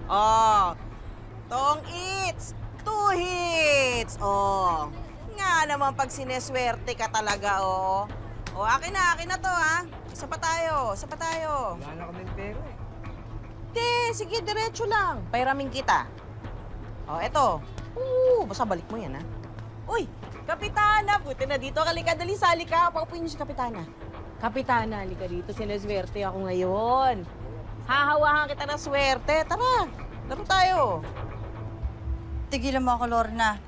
Oh, tong eats, two hits. Oh, nga naman pag sineswerte ka talaga, oh. Oh, akin na to, ha? Isa pa tayo. Wala na kaming pera eh. Sige, diretso lang. Pairamin kita. Oh, eto. Basta balik mo yan, ha? Uy, Kapitana, buti na dito. Kalika, dali, sali ka. Paupuin niyo si Kapitana. Kapitana, halika dito. Sineswerte ako ngayon. Hahawakan kita ng swerte. Tara, laro tayo. Tigilan mo ako, Lorna.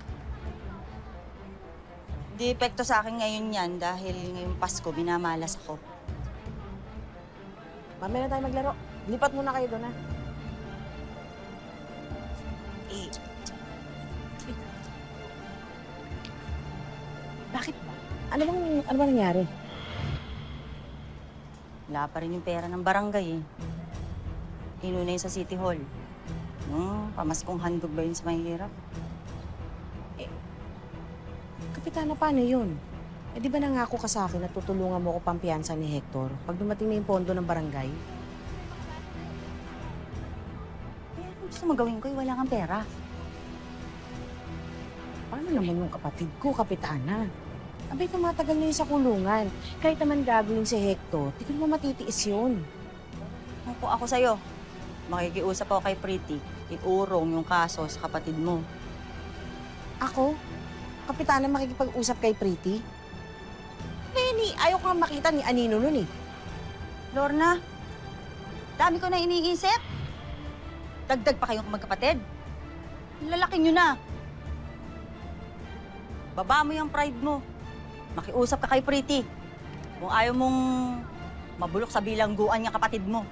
Di epekto sa akin ngayon yan dahil ngayong Pasko, minamalas ako. Mamaya na tayo maglaro. Lipat muna kayo doon, ha? Bakit ba? Ano bang nangyari? Wala pa rin yung pera ng barangay eh. Inuna yun sa City Hall. Pamaskong handog ba yun sa mahihirap? Kapitana, paano yun? Di ba nangako ka sa akin na tutulungan mo ko pampiyansa ni Hector pag dumating na yung pondo ng barangay? Ano gusto mo gawin ko? Wala kang pera. Paano naman yung kapatid ko, Kapitana? Abay, tumatagal na yun sa kulungan. Kahit naman gagawin si Hector, di ko naman matitiis yun. Kung ako sa'yo, makikiusap ako kay Pretty, iurong yung kaso sa kapatid mo. Ako? Kapitana, makikipag-usap kay Pretty? Lenny, ayaw ko nga makita ni Anino nun eh. Lorna, dami ko na iniisip. Dagdag pa kayong magkapatid. Lalaki nyo na. Baba mo yung pride mo. Makiusap ka kay Pretty. Kung ayaw mong mabulok sa bilangguan yung kapatid mo.